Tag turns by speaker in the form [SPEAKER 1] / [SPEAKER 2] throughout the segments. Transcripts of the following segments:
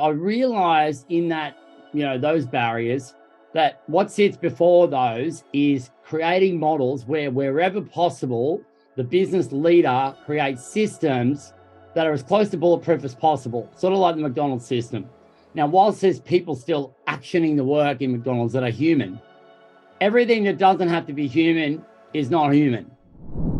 [SPEAKER 1] I realized in that, those barriers, that what sits before those is creating models where wherever possible, the business leader creates systems that are as close to bulletproof as possible, sort of like the McDonald's system. Now, whilst there's people still actioning the work in McDonald's that are human, everything that doesn't have to be human is not human.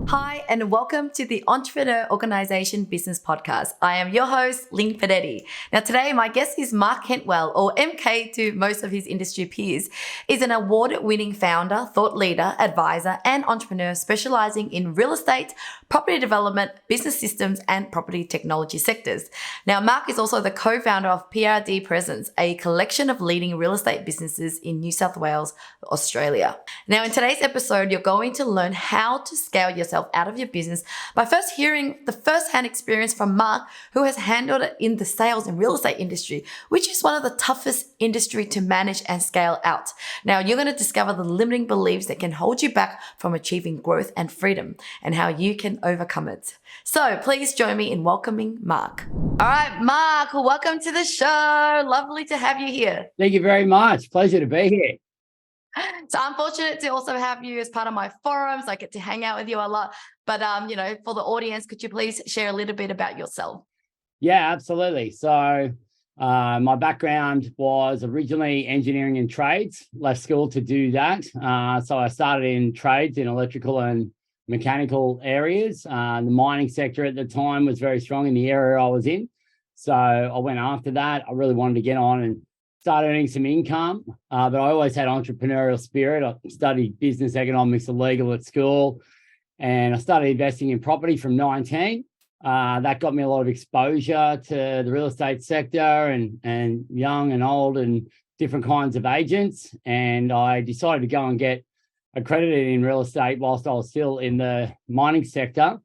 [SPEAKER 2] Hi, and welcome to the Entrepreneur Organization Business Podcast. I am your host, Linh Podetti. Now, today, my guest is Mark Kentwell, or MK to most of his industry peers. Is an award-winning founder, thought leader, advisor, and entrepreneur specializing in real estate, property development, business systems, and property technology sectors. Now, Mark is also the co-founder of PRD Presence, a collection of leading real estate businesses in New South Wales, Australia. Now, in today's episode, you're going to learn how to scale yourself out of your business by first hearing the first-hand experience from Mark, who has handled it in the sales and real estate industry, which is one of the toughest industry to manage and scale out. Now, you're going to discover the limiting beliefs that can hold you back from achieving growth and freedom and how you can overcome it. So please join me in welcoming Mark. All right, Mark, welcome to the show. Lovely to have you here.
[SPEAKER 1] Thank you very much. Pleasure to be here.
[SPEAKER 2] So I'm fortunate to also have you as part of my forums. I get to hang out with you a lot. But, for the audience, could you please share a little bit about yourself?
[SPEAKER 1] Yeah, absolutely. So my background was originally engineering and trades, left school to do that. So I started in trades in electrical and mechanical areas. The mining sector at the time was very strong in the area I was in. So I went after that. I really wanted to get on and start earning some income, but I always had entrepreneurial spirit. I studied business, economics, and legal at school, and I started investing in property from 19. That got me a lot of exposure to the real estate sector and young and old and different kinds of agents. And I decided to go and get accredited in real estate whilst I was still in the mining sector.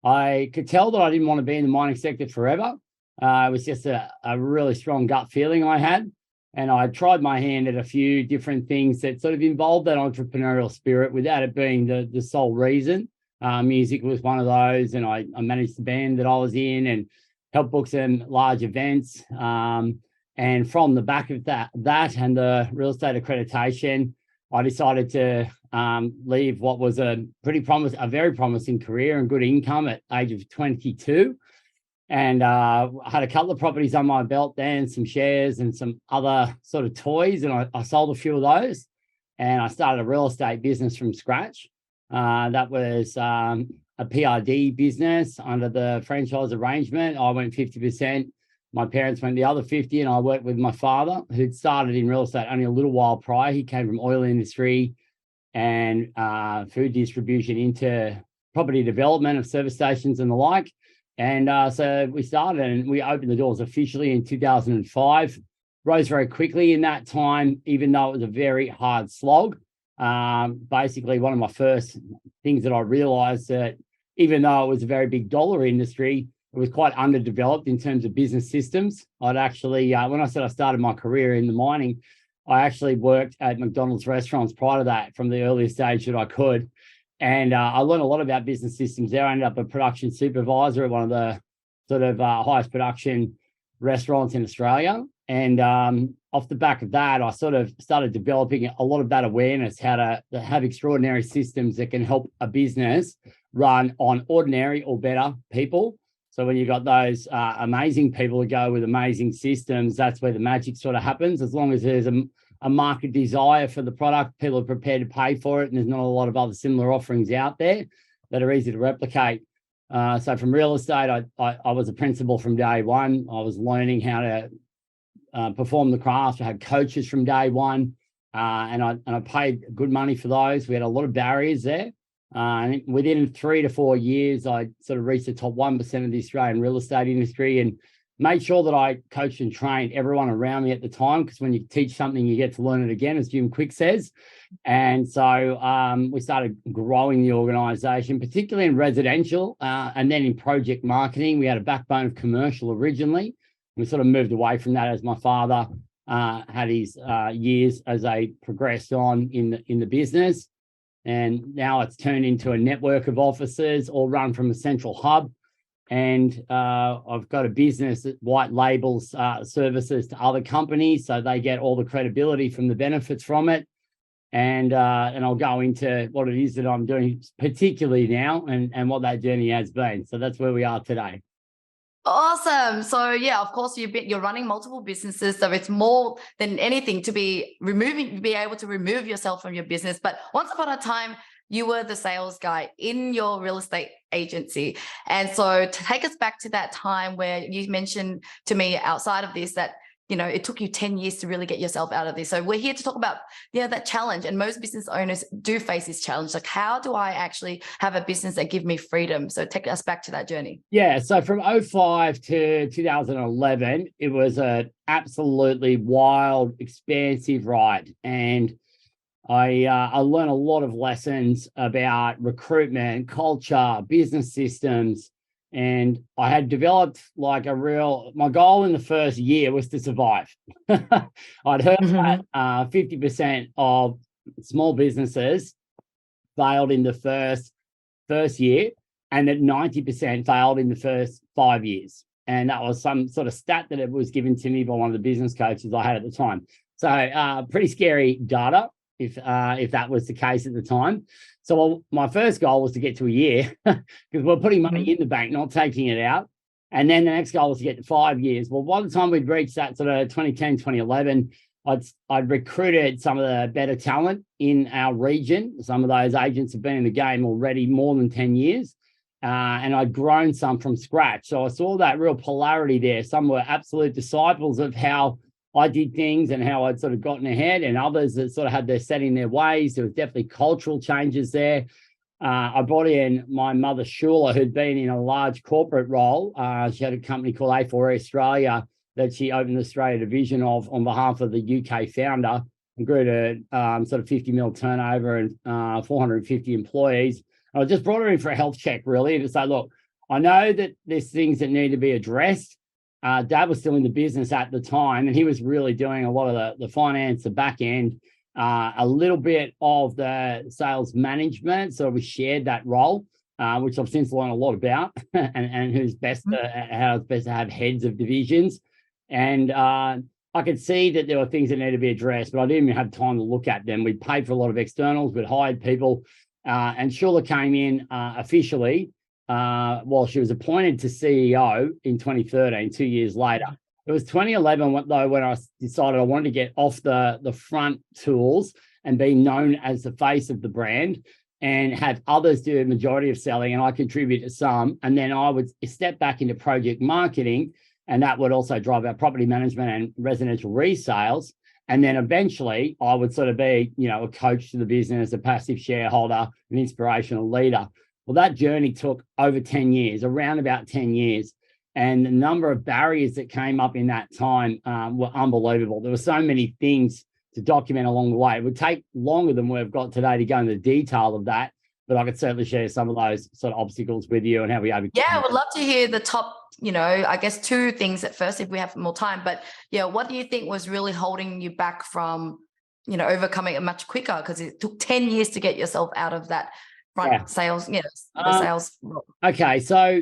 [SPEAKER 1] I could tell that I didn't want to be in the mining sector forever. It was just a really strong gut feeling I had. And I tried my hand at a few different things that sort of involved that entrepreneurial spirit without it being the sole reason. Music was one of those, and I managed the band that I was in and helped book some large events. And from the back of that and the real estate accreditation, I decided to leave what was a very promising career and good income at age of 22. And I had a couple of properties on my belt then, some shares and some other sort of toys. And I sold a few of those. And I started a real estate business from scratch. That was a PRD business under the franchise arrangement. I went 50%. My parents went the other 50%. And I worked with my father, who'd started in real estate only a little while prior. He came from oil industry and food distribution into property development of service stations and the like. And so we started and we opened the doors officially in 2005, rose very quickly in that time, even though it was a very hard slog. Basically, one of my first things that I realized that even though it was a very big dollar industry, it was quite underdeveloped in terms of business systems. I'd actually, when I said I started my career in the mining, I actually worked at McDonald's restaurants prior to that from the earliest stage that I could. And I learned a lot about business systems there. I ended up a production supervisor at one of the sort of highest production restaurants in Australia. And off the back of that, I sort of started developing a lot of that awareness, how to have extraordinary systems that can help a business run on ordinary or better people. So when you've got those amazing people who go with amazing systems, that's where the magic sort of happens. As long as there's a market desire for the product, people are prepared to pay for it, and there's not a lot of other similar offerings out there that are easy to replicate. So from real estate, I was a principal from day one. I was learning how to perform the craft. I had coaches from day one, and I paid good money for those. We had a lot of barriers there. And within 3 to 4 years, I sort of reached the top 1% of the Australian real estate industry and made sure that I coached and trained everyone around me at the time, because when you teach something, you get to learn it again, as Jim Quick says. And so we started growing the organization, particularly in residential and then in project marketing. We had a backbone of commercial originally. We sort of moved away from that as my father had his years as they progressed on in the business. And now it's turned into a network of offices all run from a central hub. And I've got a business that white labels services to other companies, so they get all the credibility from the benefits from it. And I'll go into what it is that I'm doing particularly now and what that journey has been. So that's where we are today.
[SPEAKER 2] Awesome. So yeah, of course you're running multiple businesses, so it's more than anything to be able to remove yourself from your business. But once upon a time, you were the sales guy in your real estate agency. And so to take us back to that time where you mentioned to me outside of this that, you know, it took you 10 years to really get yourself out of this. So we're here to talk about, that challenge. And most business owners do face this challenge. Like, how do I actually have a business that give me freedom? So take us back to that journey.
[SPEAKER 1] Yeah. So from 2005 to 2011, it was an absolutely wild, expansive ride. And I learned a lot of lessons about recruitment, culture, business systems, and I had developed my goal in the first year was to survive. I'd heard that 50% of small businesses failed in the first year, and that 90% failed in the first 5 years. And that was some sort of stat that it was given to me by one of the business coaches I had at the time. So pretty scary data if that was the case at the time. So my first goal was to get to a year because we're putting money in the bank, not taking it out. And then the next goal was to get to 5 years. Well, by the time we'd reached that sort of 2010, 2011, I'd recruited some of the better talent in our region. Some of those agents have been in the game already more than 10 years. And I'd grown some from scratch. So I saw that real polarity there. Some were absolute disciples of how I did things and how I'd sort of gotten ahead, and others that sort of had their set in their ways. There was definitely cultural changes there. I brought in my mother, Shula, who'd been in a large corporate role. She had a company called A4 Australia that she opened the Australia division of on behalf of the UK founder, and grew to sort of 50 mil turnover and 450 employees. And I just brought her in for a health check, really, to say, look, I know that there's things that need to be addressed. Dad was still in the business at the time, and he was really doing a lot of the finance, the back end, a little bit of the sales management. So we shared that role, which I've since learned a lot about, and who's best how it's best to have heads of divisions. And I could see that there were things that needed to be addressed, but I didn't even have time to look at them. We paid for a lot of externals, we'd hired people, and Shula came in officially. Well, she was appointed to CEO in 2013, 2 years later. It was 2011, though, when I decided I wanted to get off the front tools and be known as the face of the brand and have others do a majority of selling, and I contribute to some. And then I would step back into project marketing, and that would also drive our property management and residential resales. And then eventually I would sort of be, a coach to the business, a passive shareholder, an inspirational leader. Well, that journey took over 10 years, around about 10 years. And the number of barriers that came up in that time were unbelievable. There were so many things to document along the way. It would take longer than we've got today to go into the detail of that, but I could certainly share some of those sort of obstacles with you and how we overcame.
[SPEAKER 2] Yeah, I would love to hear the top, I guess 2 things at first if we have more time. But yeah, what do you think was really holding you back from, overcoming it much quicker? Because it took 10 years to get yourself out of that front sales, the sales.
[SPEAKER 1] Okay, so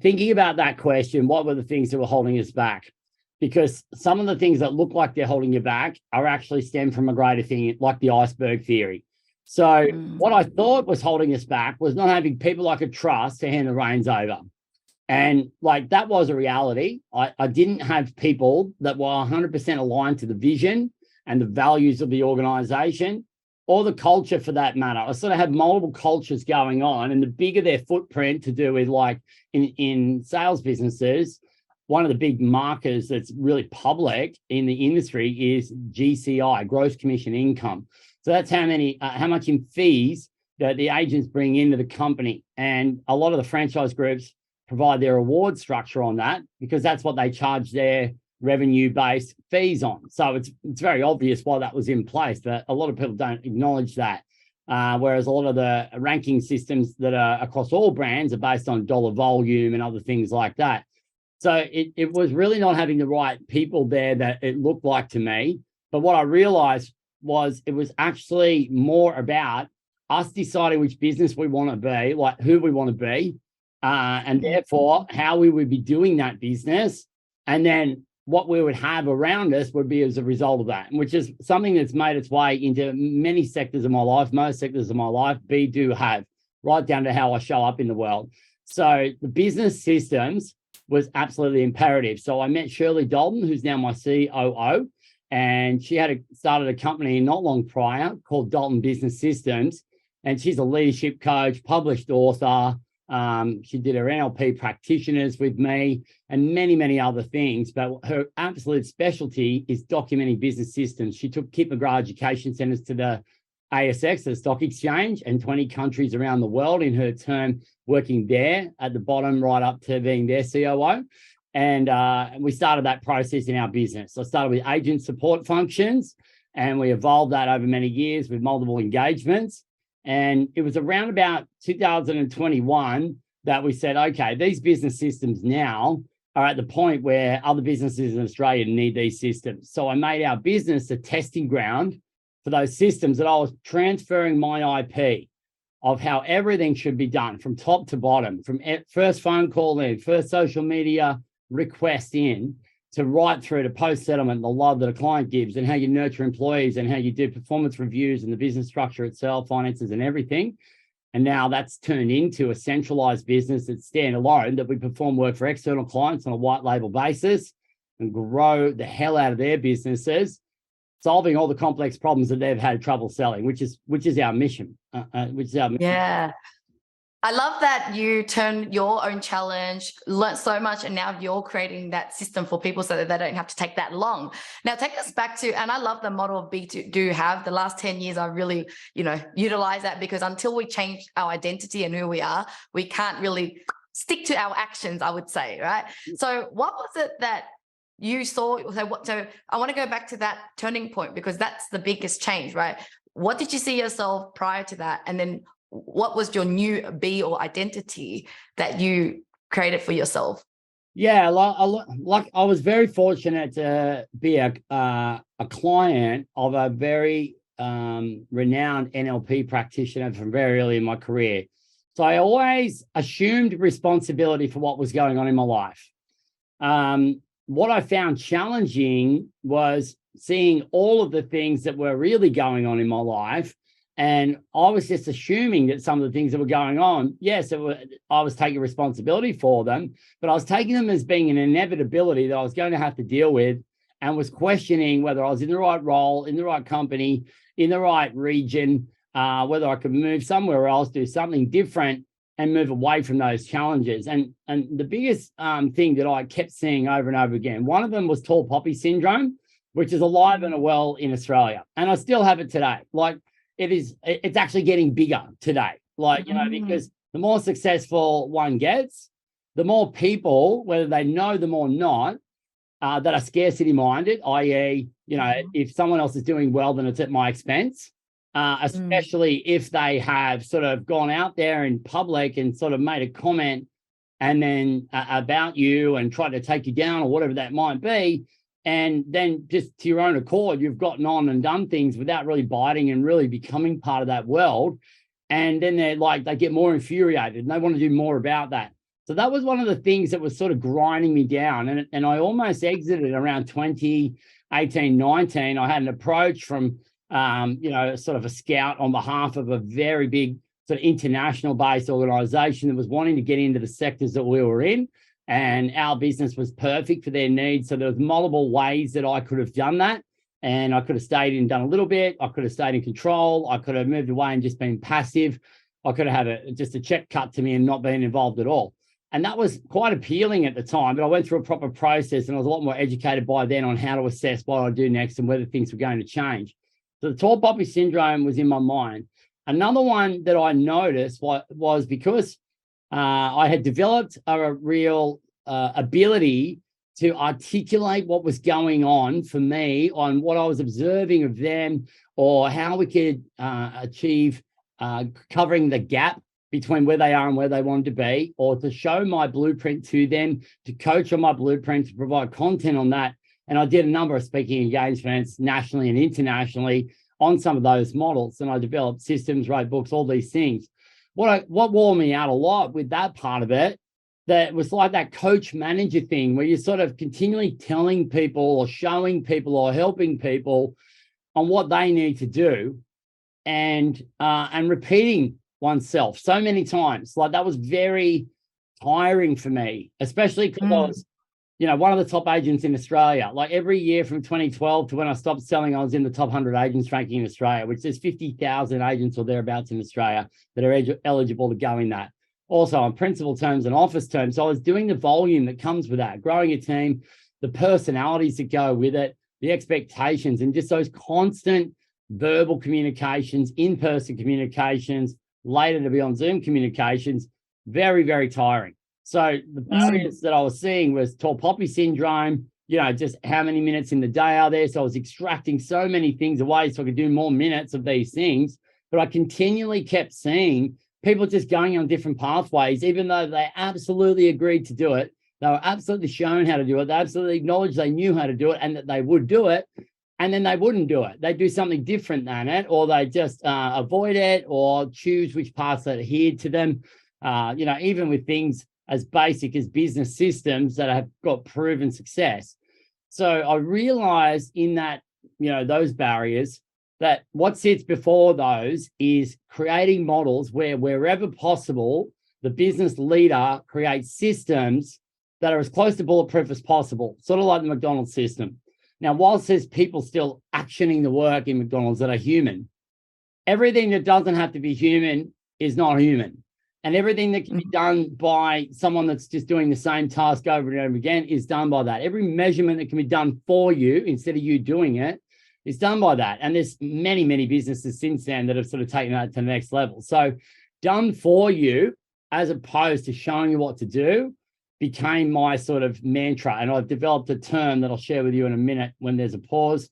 [SPEAKER 1] thinking about that question, what were the things that were holding us back? Because some of the things that look like they're holding you back are actually stem from a greater thing, like the iceberg theory. So what I thought was holding us back was not having people I could trust to hand the reins over. And that was a reality. I didn't have people that were 100% aligned to the vision and the values of the organization, or the culture for that matter. I sort of had multiple cultures going on, and the bigger their footprint, to do with in sales businesses, one of the big markers that's really public in the industry is GCI, gross commission income. So that's how much in fees that the agents bring into the company. And a lot of the franchise groups provide their award structure on that because that's what they charge their revenue-based fees on. So it's very obvious why that was in place, but a lot of people don't acknowledge that. Whereas a lot of the ranking systems that are across all brands are based on dollar volume and other things like that. So it was really not having the right people there that it looked like to me. But what I realized was it was actually more about us deciding which business we want to be, who we want to be, and therefore how we would be doing that business, and then what we would have around us would be as a result of that, which is something that's made its way into many sectors of my life, most sectors of my life, do have, right down to how I show up in the world. So the business systems was absolutely imperative. So I met Shirley Dalton, who's now my COO, and she started a company not long prior called Dalton Business Systems, and she's a leadership coach, published author. She did her NLP practitioners with me and many, many other things. But her absolute specialty is documenting business systems. She took Kip McGrath Education Centers to the ASX, the stock exchange, and 20 countries around the world in her term working there at the bottom, right up to being their COO. And we started that process in our business. I started with agent support functions, and we evolved that over many years with multiple engagements. And it was around about 2021 that we said, okay, these business systems now are at the point where other businesses in Australia need these systems. So I made our business a testing ground for those systems that I was transferring my IP of how everything should be done from top to bottom, from first phone call in, first social media request in, to right through to post-settlement, the love that a client gives, and how you nurture employees and how you do performance reviews and the business structure itself, finances and everything. And now that's turned into a centralized business that's standalone, that we perform work for external clients on a white label basis and grow the hell out of their businesses, solving all the complex problems that they've had trouble selling, which is our mission.
[SPEAKER 2] Yeah. I love that you turn your own challenge, learned so much, and now you're creating that system for people so that they don't have to take that long. Now, take us back to, and I love the model of B2 have. The last 10 years, I really, utilize that, because until we change our identity and who we are, we can't really stick to our actions, I would say, right? So what was it that you saw? So I want to go back to that turning point, because that's the biggest change, right? What did you see yourself prior to that? And then what was your new B or identity that you created for yourself?
[SPEAKER 1] Yeah, like I was very fortunate to be a client of a very renowned NLP practitioner from very early in my career. So I always assumed responsibility for what was going on in my life. What I found challenging was seeing all of the things that were really going on in my life. And I was just assuming that some of the things that were going on, yes, I was taking responsibility for them, but I was taking them as being an inevitability that I was going to have to deal with, and was questioning whether I was in the right role, in the right company, in the right region, whether I could move somewhere else, do something different, and move away from those challenges. And the biggest thing that I kept seeing over and over again, one of them was tall poppy syndrome, which is alive and well in Australia. And I still have it today. It's actually getting bigger today, because the more successful one gets, the more people, whether they know them or not, that are scarcity minded, i.e., if someone else is doing well, then it's at my expense, especially if they have sort of gone out there in public and sort of made a comment and then about you and tried to take you down or whatever that might be. And then just to your own accord, you've gotten on and done things without really biting and really becoming part of that world. And then they get more infuriated and they want to do more about that. So that was one of the things that was sort of grinding me down. And I almost exited around 2018, 19. I had an approach from, sort of a scout on behalf of a very big sort of international based organization that was wanting to get into the sectors that we were in. And our business was perfect for their needs. So there was multiple ways that I could have done that. And I could have stayed and done a little bit. I could have stayed in control. I could have moved away and just been passive. I could have had just a check cut to me and not been involved at all. And that was quite appealing at the time. But I went through a proper process and I was a lot more educated by then on how to assess what I'd do next and whether things were going to change. So the tall poppy syndrome was in my mind. Another one that I noticed was because I had developed a real ability to articulate what was going on for me on what I was observing of them, or how we could achieve covering the gap between where they are and where they wanted to be, or to show my blueprint to them, to coach on my blueprint, to provide content on that. And I did a number of speaking engagements nationally and internationally on some of those models. And I developed systems, wrote books, all these things. what wore me out a lot with that part of it, that was like that coach manager thing where you're sort of continually telling people or showing people or helping people on what they need to do, and repeating oneself so many times. Like that was very tiring for me, especially because I was, one of the top agents in Australia. Like every year from 2012 to when I stopped selling, I was in the top 100 agents ranking in Australia, which there's 50,000 agents or thereabouts in Australia that are eligible to go in that. Also on principal terms and office terms. So I was doing the volume that comes with that, growing a team, the personalities that go with it, the expectations, and just those constant verbal communications, in-person communications, later to be on Zoom communications, very, very tiring. So the barriers that I was seeing was tall poppy syndrome, just how many minutes in the day are there? So I was extracting so many things away so I could do more minutes of these things. But I continually kept seeing people just going on different pathways, even though they absolutely agreed to do it. They were absolutely shown how to do it. They absolutely acknowledged they knew how to do it and that they would do it. And then they wouldn't do it. They'd do something different than it, or they just avoid it or choose which paths that adhere to them. Even with things as basic as business systems that have got proven success. So I realized in that, those barriers, that what sits before those is creating models where wherever possible, the business leader creates systems that are as close to bulletproof as possible, sort of like the McDonald's system. Now, whilst there's people still actioning the work in McDonald's that are human, everything that doesn't have to be human is not human. And everything that can be done by someone that's just doing the same task over and over again is done by that. Every measurement that can be done for you instead of you doing it is done by that. And there's many, many businesses since then that have sort of taken that to the next level. So done for you, as opposed to showing you what to do, became my sort of mantra. And I've developed a term that I'll share with you in a minute when there's a pause,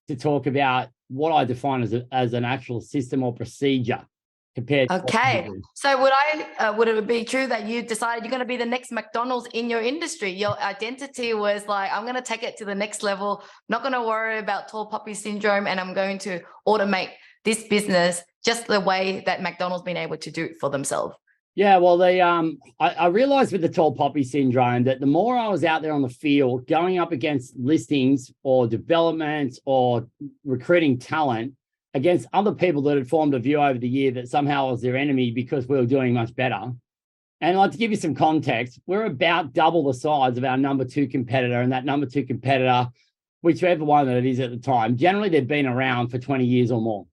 [SPEAKER 1] to talk about what I define as an actual system or procedure compared to.
[SPEAKER 2] Okay. So would it be true that you decided you're going to be the next McDonald's in your industry? Your identity was like, I'm going to take it to the next level, not going to worry about tall poppy syndrome, and I'm going to automate this business just the way that McDonald's been able to do it for themselves.
[SPEAKER 1] Yeah, well, I realized with the tall poppy syndrome that the more I was out there on the field going up against listings or developments or recruiting talent against other people that had formed a view over the year that somehow I was their enemy because we were doing much better. And like, to give you some context, we're about double the size of our number two competitor, and that number two competitor, whichever one that it is at the time, generally they've been around for 20 years or more.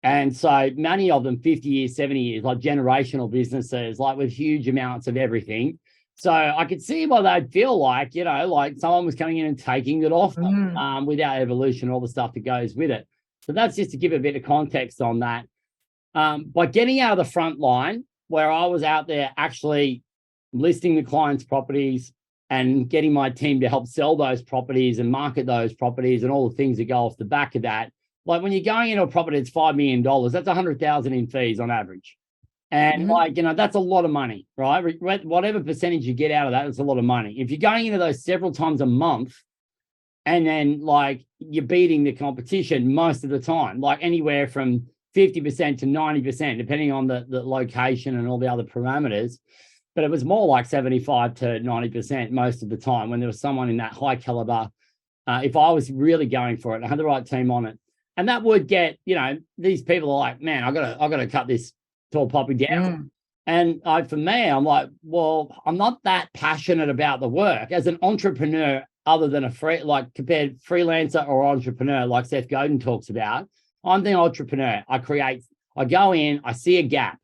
[SPEAKER 1] And so many of them 50 years, 70 years, like generational businesses, like with huge amounts of everything. So I could see why they'd feel like, like someone was coming in and taking it off them, without evolution, all the stuff that goes with it. So that's just to give a bit of context on that. By getting out of the front line, where I was out there actually listing the client's properties and getting my team to help sell those properties and market those properties and all the things that go off the back of that. Like when you're going into a property that's $5 million, that's $100,000 in fees on average. And that's a lot of money, right? Whatever percentage you get out of that, it's a lot of money. If you're going into those several times a month, and then like you're beating the competition most of the time, like anywhere from 50% to 90%, depending on the location and all the other parameters. But it was more like 75 to 90% most of the time when there was someone in that high caliber. If I was really going for it, I had the right team on it. And that would get, these people are like, man, I gotta cut this tall poppy down. And for me, I'm like, well, I'm not that passionate about the work as an entrepreneur, other than compared freelancer or entrepreneur, like Seth Godin talks about. I'm the entrepreneur. I go in, I see a gap.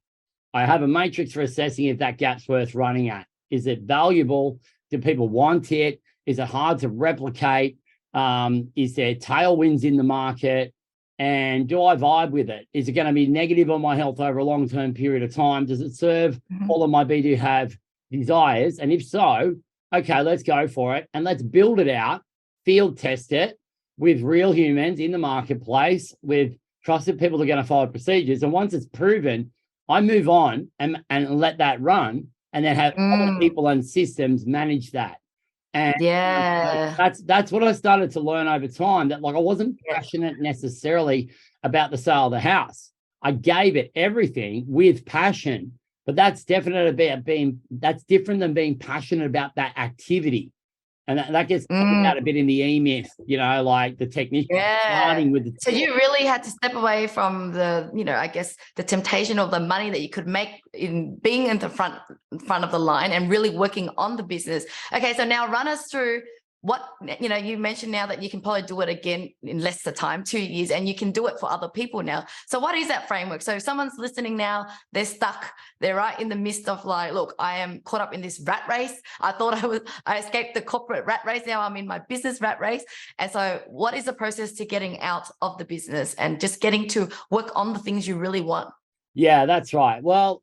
[SPEAKER 1] I have a matrix for assessing if that gap's worth running at. Is it valuable? Do people want it? Is it hard to replicate? Is there tailwinds in the market? And do I vibe with it? Is it going to be negative on my health over a long-term period of time? Does it serve all of my be-do have desires? And if so, okay, let's go for it. And let's build it out, field test it with real humans in the marketplace, with trusted people that are going to follow procedures. And once it's proven, I move on and let that run, and then have other people and systems manage that. And that's what I started to learn over time, that like I wasn't passionate necessarily about the sale of the house. I gave it everything with passion, But that's definitely that's different than being passionate about that activity. And that gets talked about a bit in the E-Myth, like the technician starting with the.
[SPEAKER 2] So you really had to step away from the, I guess the temptation of the money that you could make in being in the front of the line and really working on the business. Okay, so now run us through what, you mentioned now that you can probably do it again in less the time, 2 years, and you can do it for other people now. So what is that framework? So if someone's listening now, they're stuck, they're right in the midst of like, look, I am caught up in this rat race. I thought I escaped the corporate rat race. Now I'm in my business rat race. And so what is the process to getting out of the business and just getting to work on the things you really want?
[SPEAKER 1] Yeah, that's right. Well,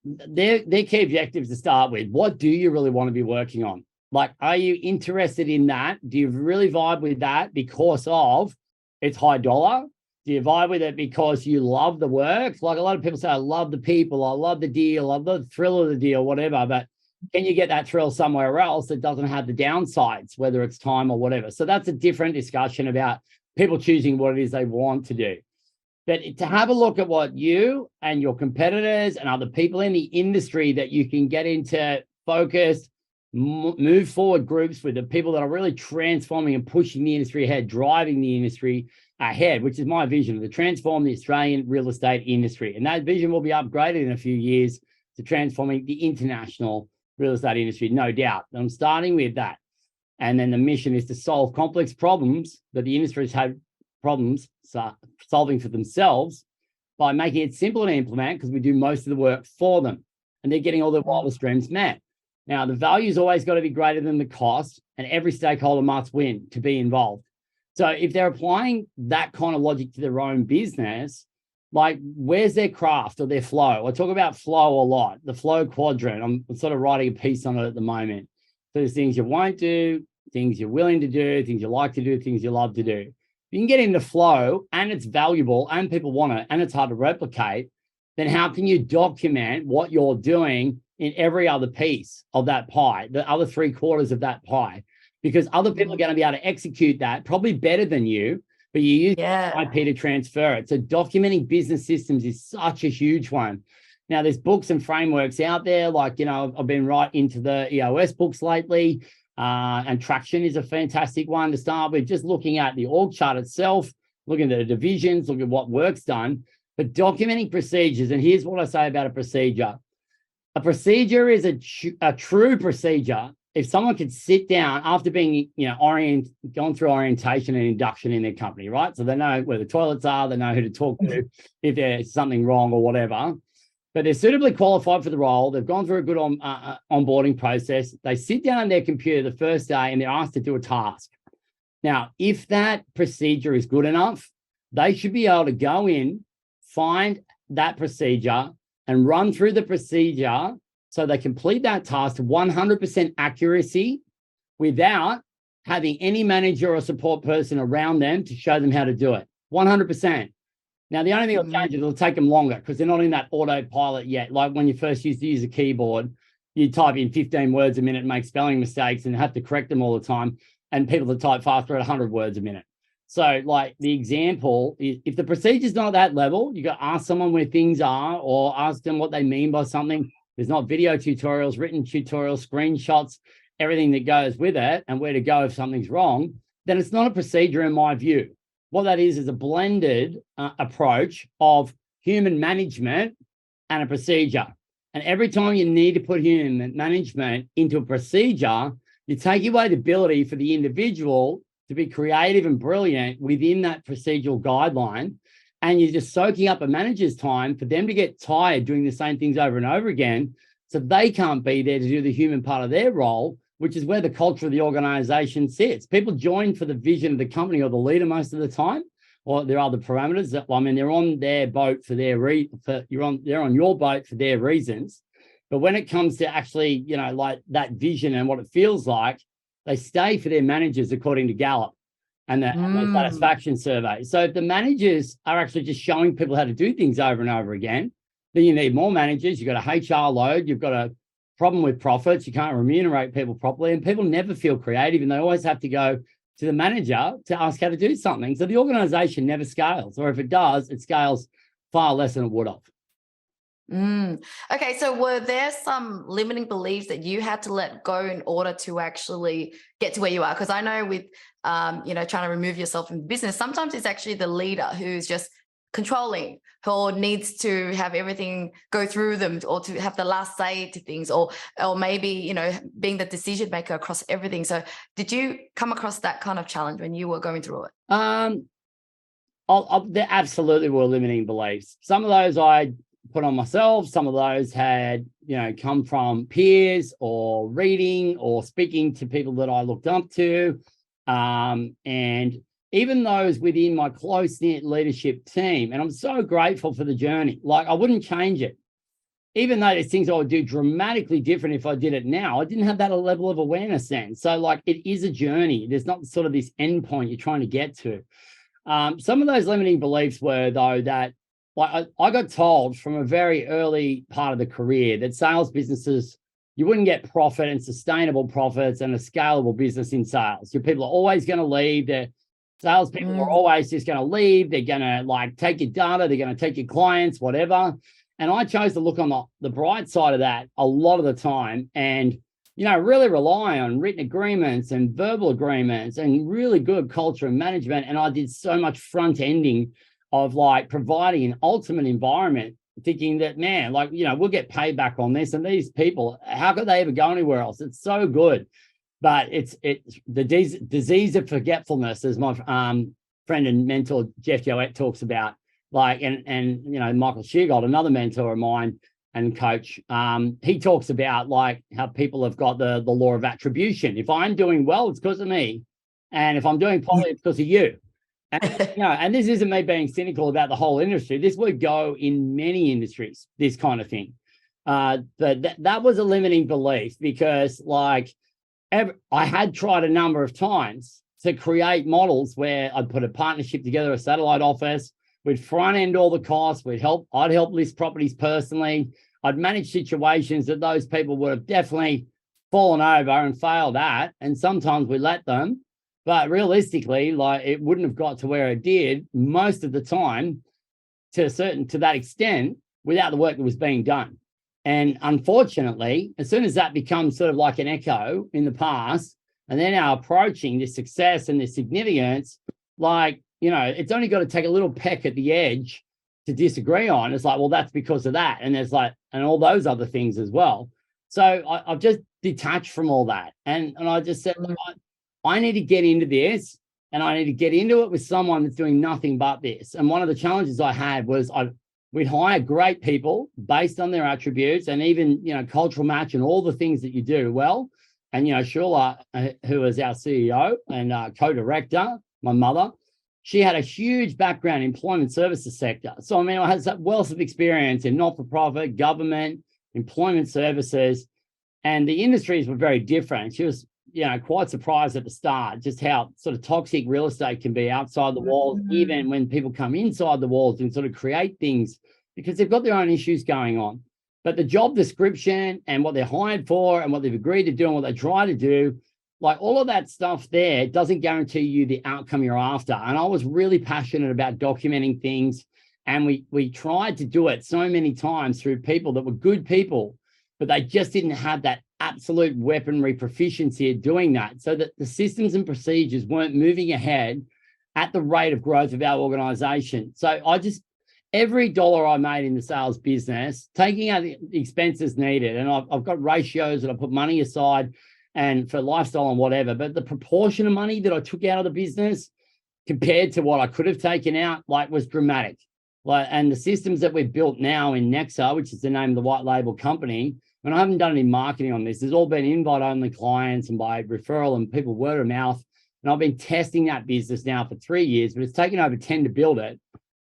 [SPEAKER 1] they're key objectives to start with. What do you really want to be working on? Like, are you interested in that? Do you really vibe with that because of it's high dollar? Do you vibe with it because you love the work? Like a lot of people say, I love the people, I love the deal, I love the thrill of the deal, whatever. But can you get that thrill somewhere else that doesn't have the downsides, whether it's time or whatever? So that's a different discussion about people choosing what it is they want to do. But to have a look at what you and your competitors and other people in the industry that you can get into focused, move forward groups with the people that are really transforming and pushing the industry ahead, driving the industry ahead, which is my vision, to transform the Australian real estate industry. And that vision will be upgraded in a few years to transforming the international real estate industry, no doubt. I'm starting with that. And then the mission is to solve complex problems that the industries have problems solving for themselves by making it simple to implement, because we do most of the work for them and they're getting all their wildest dreams met. Now, the value's always got to be greater than the cost, and every stakeholder must win to be involved. So if they're applying that kind of logic to their own business, like where's their craft or their flow? I talk about flow a lot, the flow quadrant. I'm sort of writing a piece on it at the moment. So there's things you won't do, things you're willing to do, things you like to do, things you love to do. If you can get into flow and it's valuable and people want it and it's hard to replicate, then how can you document what you're doing in every other piece of that pie, the other 3/4 of that pie? Because other people are going to be able to execute that probably better than you, but you use IP to transfer it. So documenting business systems is such a huge one. Now, there's books and frameworks out there, like, I've been right into the EOS books lately, and Traction is a fantastic one to start with, just looking at the org chart itself, looking at the divisions, looking at what work's done, but documenting procedures. And here's what I say about a procedure. A procedure is a true procedure if someone could sit down after being, gone through orientation and induction in their company, right? So they know where the toilets are, they know who to talk to if there's something wrong or whatever. But they're suitably qualified for the role. They've gone through a good onboarding process. They sit down on their computer the first day and they're asked to do a task. Now, if that procedure is good enough, they should be able to go in, find that procedure, and run through the procedure so they complete that task to 100% accuracy without having any manager or support person around them to show them how to do it. 100%. Now, the only thing that'll change is it'll take them longer because they're not in that autopilot yet. Like when you first used to use a keyboard, you type in 15 words a minute, make spelling mistakes and have to correct them all the time. And people that type faster at 100 words a minute. So like the example is, if the procedure's not at that level, you got to ask someone where things are or ask them what they mean by something. There's not video tutorials, written tutorials, screenshots, everything that goes with it and where to go if something's wrong, then it's not a procedure in my view. What that is a blended approach of human management and a procedure. And every time you need to put human management into a procedure, you take away the ability for the individual to be creative and brilliant within that procedural guideline. And you're just soaking up a manager's time for them to get tired doing the same things over and over again. So they can't be there to do the human part of their role, which is where the culture of the organization sits. People join for the vision of the company or the leader most of the time, or there are other parameters that, they're on their boat for their they're on your boat for their reasons. But when it comes to actually, like that vision and what it feels like, they stay for their managers according to Gallup and the satisfaction survey. So if the managers are actually just showing people how to do things over and over again, then you need more managers. You've got a HR load. You've got a problem with profits. You can't remunerate people properly, and people never feel creative, and they always have to go to the manager to ask how to do something. So the organization never scales, or if it does, it scales far less than it would have.
[SPEAKER 2] Okay, so were there some limiting beliefs that you had to let go in order to actually get to where you are? Because I know with, trying to remove yourself from business, sometimes it's actually the leader who's just controlling, or needs to have everything go through them, or to have the last say to things, or maybe being the decision maker across everything. So, did you come across that kind of challenge when you were going through it?
[SPEAKER 1] There absolutely were limiting beliefs. Some of those I put on myself. Some of those had, come from peers or reading or speaking to people that I looked up to. And even those within my close-knit leadership team. And I'm so grateful for the journey. Like, I wouldn't change it. Even though there's things I would do dramatically different if I did it now, I didn't have that level of awareness then. So, like, it is a journey. There's not sort of this end point you're trying to get to. Some of those limiting beliefs were, though, that I got told from a very early part of the career that sales businesses, you wouldn't get profit and sustainable profits and a scalable business in sales. Your people are always going to leave. Their salespeople are always just going to leave. They're going to take your data. They're going to take your clients, whatever. And I chose to look on the bright side of that a lot of the time and, really rely on written agreements and verbal agreements and really good culture and management. And I did so much front ending of providing an ultimate environment, thinking that, man, we'll get paid back on this. And these people, how could they ever go anywhere else? It's so good. But it's the disease of forgetfulness, as my friend and mentor Jeff Yoett talks about. And Michael Sheargold, another mentor of mine and coach, he talks about how people have got the law of attribution. If I'm doing well, it's because of me, and if I'm doing poorly, it's because of you. And this isn't me being cynical about the whole industry. This would go in many industries, this kind of thing. But that was a limiting belief because, I had tried a number of times to create models where I'd put a partnership together, a satellite office. We'd front end all the costs. I'd help list properties personally. I'd manage situations that those people would have definitely fallen over and failed at. And sometimes we let them. But realistically, it wouldn't have got to where it did most of the time to that extent without the work that was being done. And unfortunately, as soon as that becomes sort of like an echo in the past, and they're now approaching this success and this significance, it's only got to take a little peck at the edge to disagree on. It's well, that's because of that. And there's and all those other things as well. So I've just detached from all that. And I just said, I need to get into this, and I need to get into it with someone that's doing nothing but this. And one of the challenges I had was we'd hire great people based on their attributes and even, cultural match and all the things that you do well. And, Shula, who is our CEO and co-director, my mother, she had a huge background in employment services sector. So, I had that wealth of experience in not-for-profit, government, employment services, and the industries were very different. She was, quite surprised at the start just how sort of toxic real estate can be outside the walls, even when people come inside the walls and sort of create things because they've got their own issues going on. But the job description and what they're hired for and what they've agreed to do and what they try to do, all of that stuff there doesn't guarantee you the outcome you're after. And I was really passionate about documenting things. And we tried to do it so many times through people that were good people, but they just didn't have that absolute weaponry proficiency at doing that, so that the systems and procedures weren't moving ahead at the rate of growth of our organization. So every dollar I made in the sales business, taking out the expenses needed, and I've got ratios that I put money aside and for lifestyle and whatever, but the proportion of money that I took out of the business compared to what I could have taken out, was dramatic. And the systems that we've built now in Nexa, which is the name of the white label company, and I haven't done any marketing on this. There's all been invite-only clients and by referral and people word of mouth. And I've been testing that business now for 3 years, but it's taken over 10 to build it.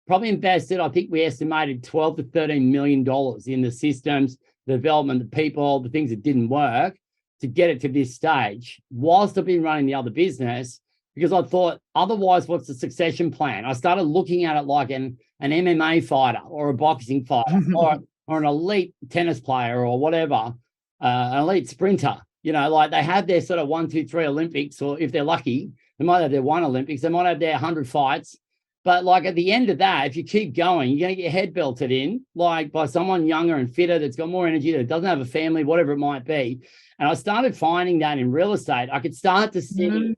[SPEAKER 1] Probably invested, I think we estimated $12 to $13 million in the systems, the development, the people, the things that didn't work to get it to this stage, whilst I've been running the other business, because I thought, otherwise, what's the succession plan? I started looking at it like an MMA fighter or a boxing fighter or an elite tennis player or whatever, an elite sprinter. They have their sort of 1, 2, 3 Olympics, or if they're lucky, they might have their 1 Olympics. They might have their 100 fights, But like at the end of that, if you keep going, you're going to get your head belted in, like by someone younger and fitter that's got more energy, that doesn't have a family, whatever it might be. And I started finding that in real estate, I could start to see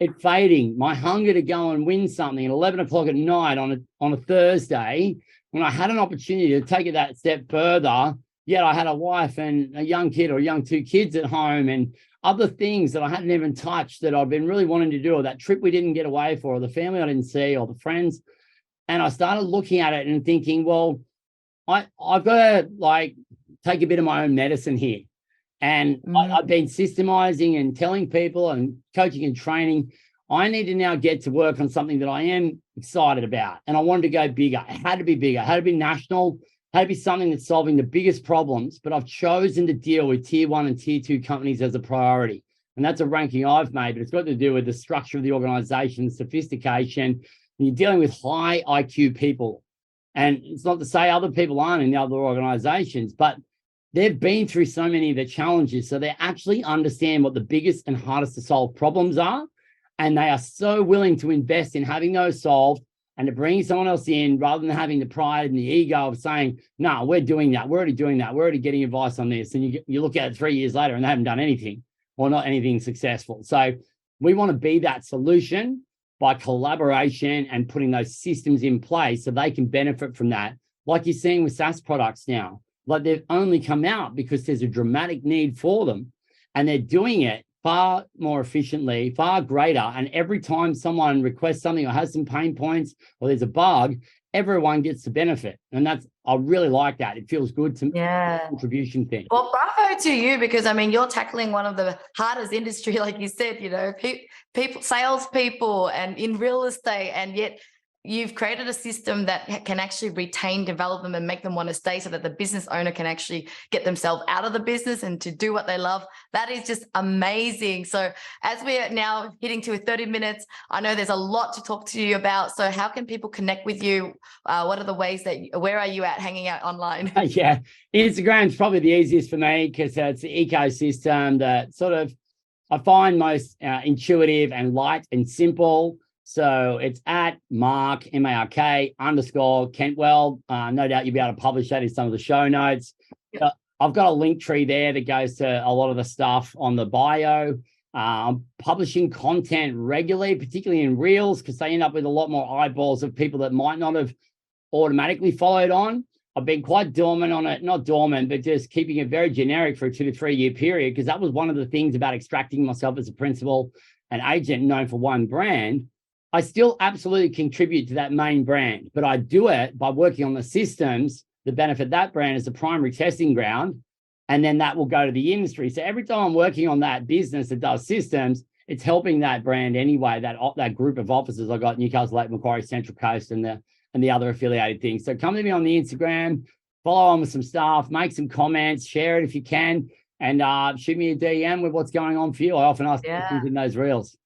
[SPEAKER 1] it fading, my hunger to go and win something at 11 o'clock at night on a Thursday, when I had an opportunity to take it that step further. Yet I had a wife and a young kid or young 2 kids at home and other things that I hadn't even touched that I've been really wanting to do, or that trip we didn't get away for, or the family I didn't see, or the friends. And I started looking at it and thinking, well, I've got to like take a bit of my own medicine here. And I've been systemizing and telling people and coaching and training. I need to now get to work on something that I am excited about. And I wanted to go bigger. It had to be bigger. It had to be national. It had to be something that's solving the biggest problems. But I've chosen to deal with tier 1 and tier 2 companies as a priority. And that's a ranking I've made. But it's got to do with the structure of the organization, sophistication. And you're dealing with high IQ people. And it's not to say other people aren't in the other organizations, but they've been through so many of the challenges. So they actually understand what the biggest and hardest to solve problems are. And they are so willing to invest in having those solved and to bring someone else in, rather than having the pride and the ego of saying, no, we're doing that. We're already doing that. We're already getting advice on this. And you look at it 3 years later and they haven't done anything, or not anything successful. So we want to be that solution by collaboration and putting those systems in place so they can benefit from that. Like you're seeing with SaaS products now, like they've only come out because there's a dramatic need for them, and they're doing it far more efficiently, far greater. And every time someone requests something or has some pain points or there's a bug, everyone gets the benefit. And I really like that. It feels good to me. Contribution thing.
[SPEAKER 2] Well, bravo to you, because I mean, you're tackling one of the hardest industry, like you said, people, salespeople, and in real estate, and yet you've created a system that can actually retain, develop them, and make them want to stay, so that the business owner can actually get themselves out of the business and to do what they love. That is just amazing. So as we are now hitting to 30 minutes, I know there's a lot to talk to you about. So how can people connect with you? What are the ways where are you at hanging out online?
[SPEAKER 1] Yeah, Instagram's probably the easiest for me, because it's the ecosystem that sort of I find most intuitive and light and simple. So it's at Mark, M-A-R-K _ Kentwell. No doubt you'll be able to publish that in some of the show notes. I've got a link tree there that goes to a lot of the stuff on the bio. I'm publishing content regularly, particularly in Reels, because they end up with a lot more eyeballs of people that might not have automatically followed on. I've been quite dormant on it, not dormant, but just keeping it very generic for a 2 to 3 year period, because that was one of the things about extracting myself as a principal and agent known for one brand. I still absolutely contribute to that main brand, but I do it by working on the systems that benefit that brand as a primary testing ground. And then that will go to the industry. So every time I'm working on that business that does systems, it's helping that brand anyway, that group of offices I got, Newcastle, Lake Macquarie, Central Coast, and the other affiliated things. So come to me on the Instagram, follow on with some stuff, make some comments, share it if you can, and shoot me a DM with what's going on for you. I often ask questions in those reels.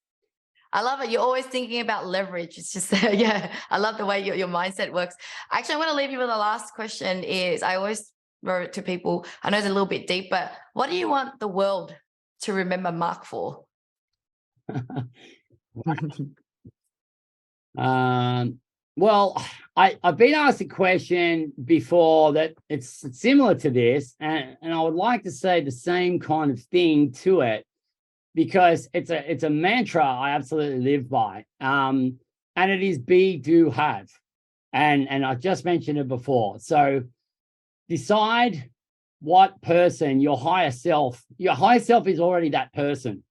[SPEAKER 2] I love it. You're always thinking about leverage. It's just, I love the way your mindset works. Actually, I want to leave you with the last question is, I always wrote to people, I know it's a little bit deep, but what do you want the world to remember Mark for?
[SPEAKER 1] Well, I've been asked a question before that it's similar to this, and I would like to say the same kind of thing to it, because it's a mantra I absolutely live by. And it is be, do, have. And I just mentioned it before. So decide what person your higher self is already that person.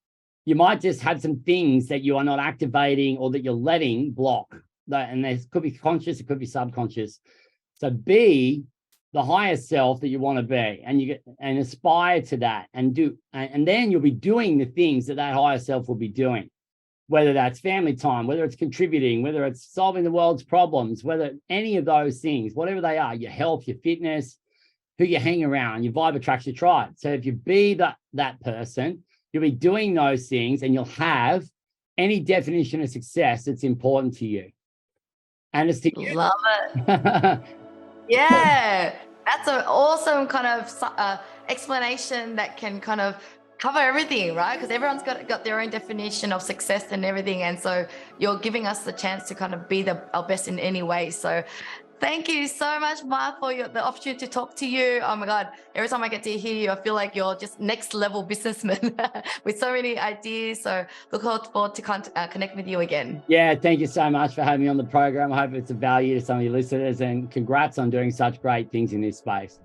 [SPEAKER 1] You might just have some things that you are not activating or that you're letting block. And there could be conscious, it could be subconscious. So be the highest self that you want to be, and aspire to that, and then you'll be doing the things that higher self will be doing, whether that's family time, whether it's contributing, whether it's solving the world's problems, whether any of those things, whatever they are, your health, your fitness, who you hang around, your vibe attracts your tribe. So if you be that person, you'll be doing those things, and you'll have any definition of success that's important to you. And it's to
[SPEAKER 2] love it. Yeah, that's an awesome kind of explanation that can kind of cover everything, right? Because everyone's got their own definition of success and everything. And so you're giving us the chance to kind of be our best in any way. So thank you so much, Mark, for the opportunity to talk to you. Oh my God, every time I get to hear you, I feel like you're just next level businessman with so many ideas. So look forward to connect with you again.
[SPEAKER 1] Yeah, thank you so much for having me on the program. I hope it's of value to some of your listeners, and congrats on doing such great things in this space.